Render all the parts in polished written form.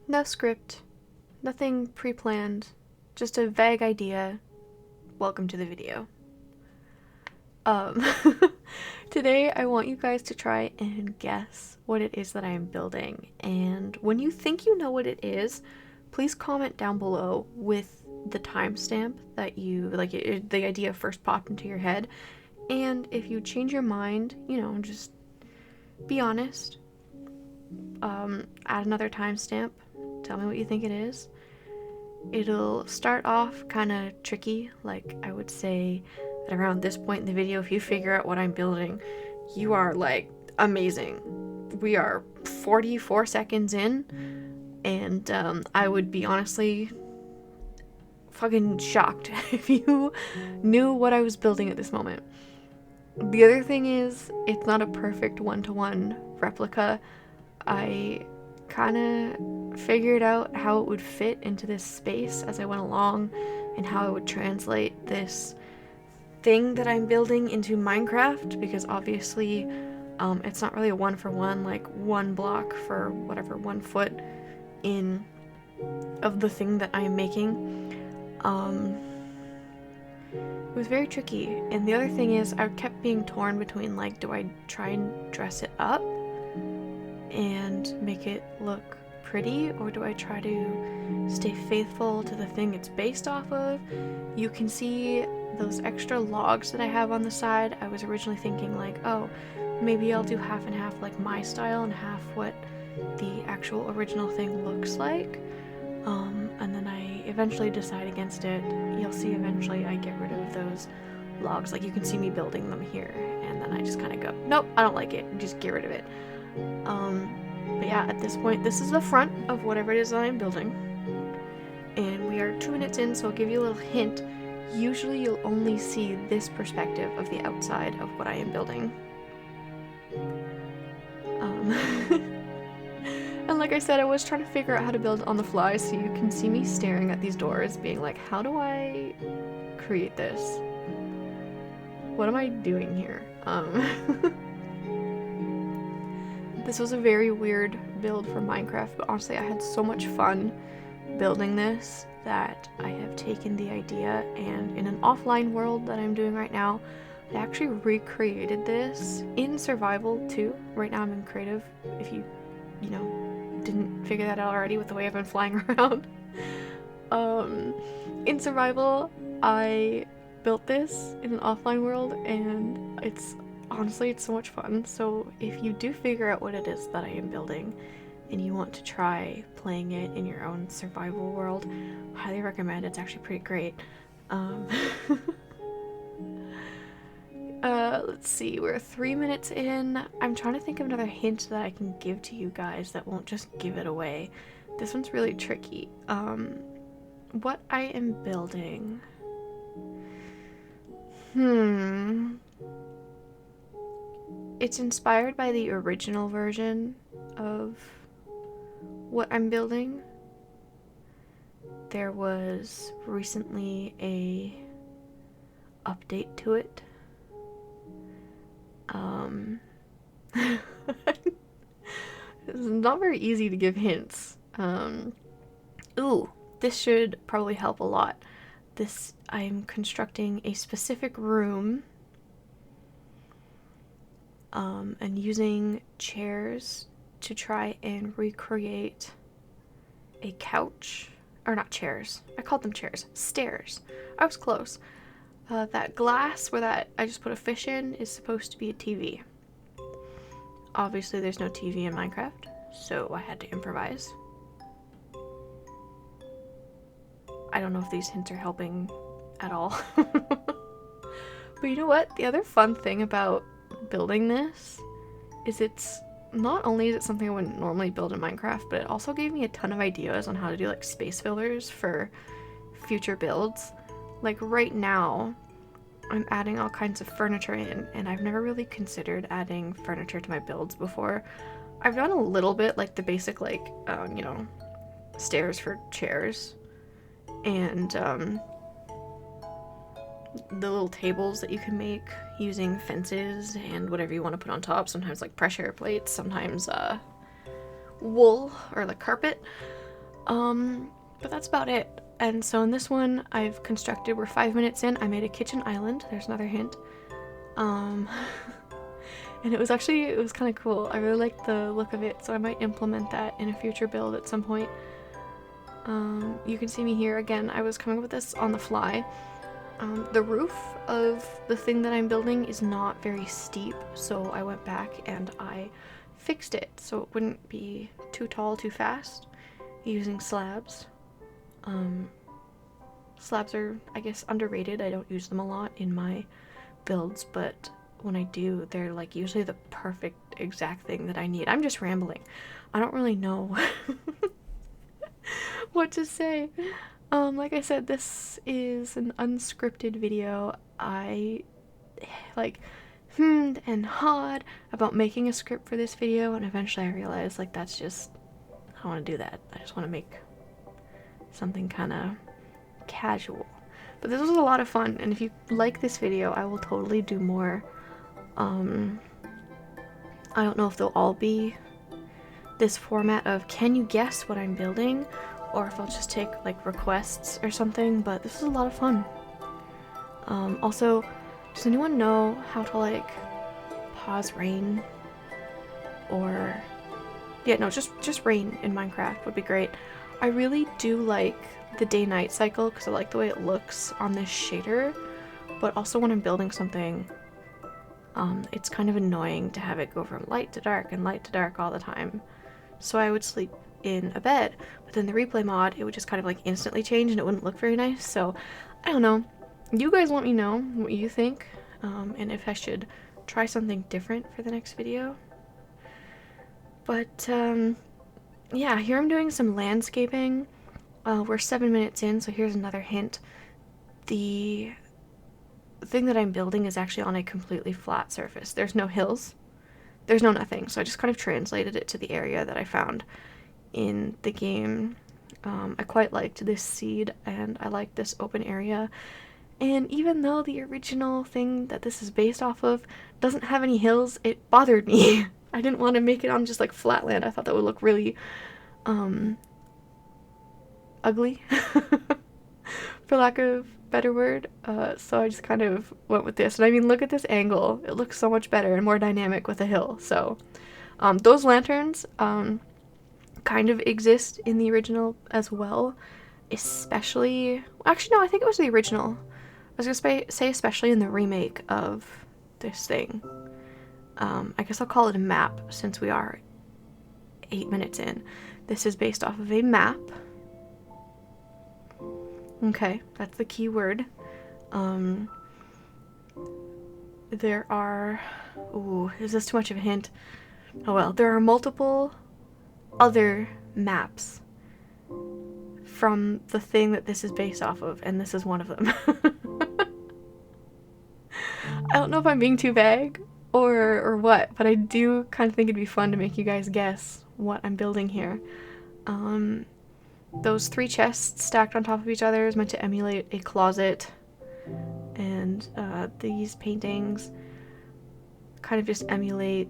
No script, nothing pre-planned, just a vague idea. Welcome to the video. Um, Today I want you guys to try and guess what it is that I am building, and when you think you know what it is, please comment down below with the timestamp that you, the idea first popped into your head, and if you change your mind, just be honest. Add another timestamp, tell me what you think it is. It'll start off kind of tricky, like I would say that around this point in the video, if you figure out what I'm building, you are like amazing. We are 44 seconds in, and I would be honestly fucking shocked if you knew what I was building at this moment. The other thing is, it's not a perfect one-to-one replica. I kind of figured out how it would fit into this space as I went along and how I would translate this thing that I'm building into Minecraft, because obviously it's not really a one-for-one, like one block for whatever 1 foot in of the thing that I am making. It was very tricky, and the other thing is I kept being torn between, like, do I try and dress it up and make it look pretty, or do I try to stay faithful to the thing it's based off of? You can see those extra logs that I have on the side. I was originally thinking, like, oh, maybe I'll do half and half, like my style, and half what the actual original thing looks like. And then I eventually decide against it. You'll see eventually I get rid of those logs. Like, you can see me building them here, and then I just kind of go, nope, I don't like it, just get rid of it. But yeah, at this point, this is the front of whatever it is that I'm building, and we are 2 minutes in, so I'll give you a little hint. Usually you'll only see this perspective of the outside of what I am building. And like I said, I was trying to figure out how to build on the fly, so you can see me staring at these doors being like, how do I create this? What am I doing here? This was a very weird build for Minecraft, but honestly I had so much fun building this that I have taken the idea, and in an offline world that I'm doing right now, I actually recreated this in survival too. Right now I'm in creative, if you didn't figure that out already with the way I've been flying around. In survival, I built this in an offline world, and honestly, it's so much fun. So if you do figure out what it is that I am building and you want to try playing it in your own survival world, I highly recommend. It's actually pretty great. Let's see, we're 3 minutes in. I'm trying to think of another hint that I can give to you guys that won't just give it away. This one's really tricky. What I am building. It's inspired by the original version of what I'm building. There was recently a update to it. It's not very easy to give hints. Ooh, this should probably help a lot. I'm constructing a specific room, and using chairs to try and recreate a couch. Or not chairs. I called them chairs. Stairs. I was close. That glass where I just put a fish in is supposed to be a TV. Obviously there's no TV in Minecraft, so I had to improvise. I don't know if these hints are helping at all. But you know what? The other fun thing about building this is it's not only is it something I wouldn't normally build in Minecraft, but it also gave me a ton of ideas on how to do like space fillers for future builds. Like right now, I'm adding all kinds of furniture in, and I've never really considered adding furniture to my builds before. I've done a little bit, like the basic, like, stairs for chairs, and the little tables that you can make using fences and whatever you want to put on top. Sometimes like pressure plates, sometimes wool or like carpet. But that's about it. And so in this one, I've constructed, we're 5 minutes in, I made a kitchen island. There's another hint. And it was kind of cool. I really liked the look of it, so I might implement that in a future build at some point. You can see me here again. I was coming up with this on the fly. The roof of the thing that I'm building is not very steep, so I went back and I fixed it so it wouldn't be too tall too fast using slabs. Slabs are, I guess, underrated. I don't use them a lot in my builds, but when I do, they're like usually the perfect exact thing that I need. I'm just rambling. I don't really know what to say. Like I said, this is an unscripted video. I like hemmed and hawed about making a script for this video, and eventually I realized like that's just, I don't want to do that. I just want to make something kind of casual. But this was a lot of fun, and if you like this video, I will totally do more. I don't know if they'll all be this format of can you guess what I'm building, or if I'll just take like requests or something, but this is a lot of fun. Also, does anyone know how to like pause rain? Or yeah, no, just rain in Minecraft would be great. I really do like the day-night cycle because I like the way it looks on this shader, but also when I'm building something, it's kind of annoying to have it go from light to dark and light to dark all the time. So I would sleep in a bed, but then the replay mod, it would just kind of like instantly change and it wouldn't look very nice. So I don't know. You guys let me know what you think, and if I should try something different for the next video. But yeah, here I'm doing some landscaping. We're 7 minutes in, so here's another hint. The thing that I'm building is actually on a completely flat surface. There's no hills. There's no nothing. So I just kind of translated it to the area that I found in the game. I quite liked this seed, and I like this open area. And even though the original thing that this is based off of doesn't have any hills, it bothered me. I didn't want to make it on just like flat land. I thought that would look really ugly, for lack of a better word. So I just kind of went with this. And I mean, look at this angle. It looks so much better and more dynamic with a hill. So those lanterns kind of exist in the original as well. Especially, actually no, I think it was the original. I was gonna say especially in the remake of this thing. I guess I'll call it a map since we are 8 minutes in. This is based off of a map. Okay, that's the key word. There are... Ooh, is this too much of a hint? Oh well, there are multiple other maps from the thing that this is based off of, and this is one of them. I don't know if I'm being too vague or what, but I do kind of think it'd be fun to make you guys guess what I'm building here. Those 3 chests stacked on top of each other is meant to emulate a closet, and these paintings kind of just emulate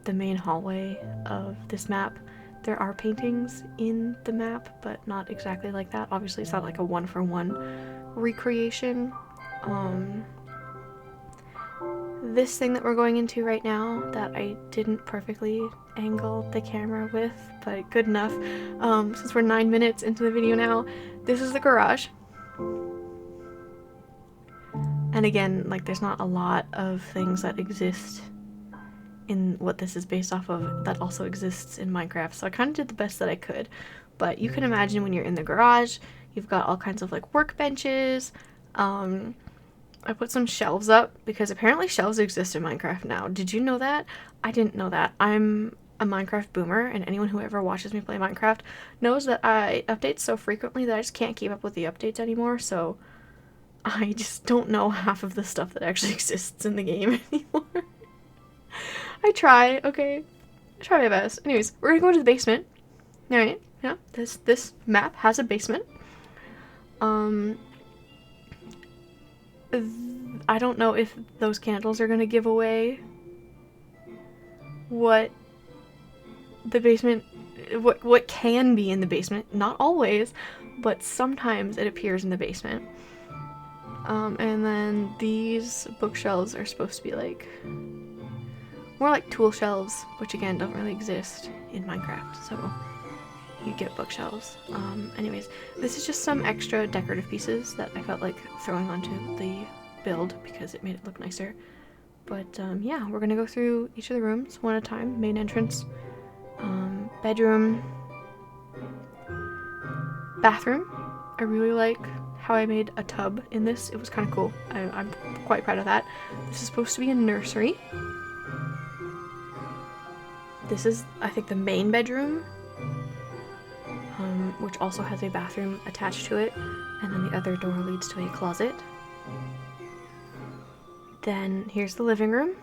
the main hallway of this map. There are paintings in the map, but not exactly like that. Obviously, it's not like a one-for-one recreation. This thing that we're going into right now that I didn't perfectly angle the camera with, but good enough, since we're 9 minutes into the video now, this is the garage. And again, like, there's not a lot of things that exist in what this is based off of that also exists in Minecraft, so I kind of did the best that I could. But you can imagine when you're in the garage, you've got all kinds of like workbenches. I put some shelves up because apparently shelves exist in Minecraft now. Did you know that? I didn't know that. I'm a Minecraft boomer, and anyone who ever watches me play Minecraft knows that I update so frequently that I just can't keep up with the updates anymore, so I just don't know half of the stuff that actually exists in the game anymore. I try, okay? I try my best. Anyways, we're gonna go to the basement. Alright, yeah, this map has a basement. I don't know if those candles are gonna give away what the basement, what can be in the basement, not always, but sometimes it appears in the basement. And then these bookshelves are supposed to be like more like tool shelves, which again don't really exist in Minecraft, so you get bookshelves. Anyways, this is just some extra decorative pieces that I felt like throwing onto the build because it made it look nicer. But yeah, we're gonna go through each of the rooms one at a time. Main entrance, bedroom, bathroom. I really like how I made a tub in this. It was kind of cool. I'm quite proud of that. This is supposed to be a nursery. This is, I think, the main bedroom, which also has a bathroom attached to it, and then the other door leads to a closet. Then here's the living room.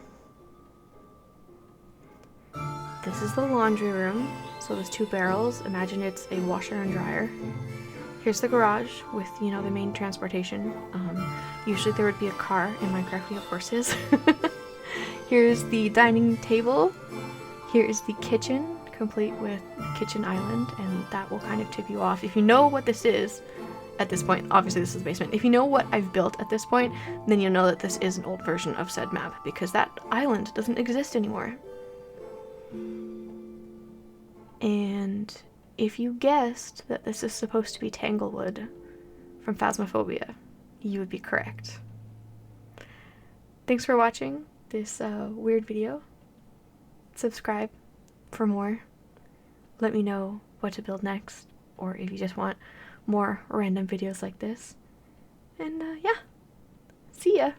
This is the laundry room. So there's 2 barrels. Imagine it's a washer and dryer. Here's the garage with, you know, the main transportation. Usually there would be a car. In Minecraft we have horses. Here's the dining table. Here's the kitchen, complete with kitchen island, and that will kind of tip you off. If you know what this is at this point, obviously this is the basement. If you know what I've built at this point, then you'll know that this is an old version of said map, because that island doesn't exist anymore. And if you guessed that this is supposed to be Tanglewood from Phasmophobia, you would be correct. Thanks for watching this weird video. Subscribe for more. Let me know what to build next, or if you just want more random videos like this. And yeah, see ya!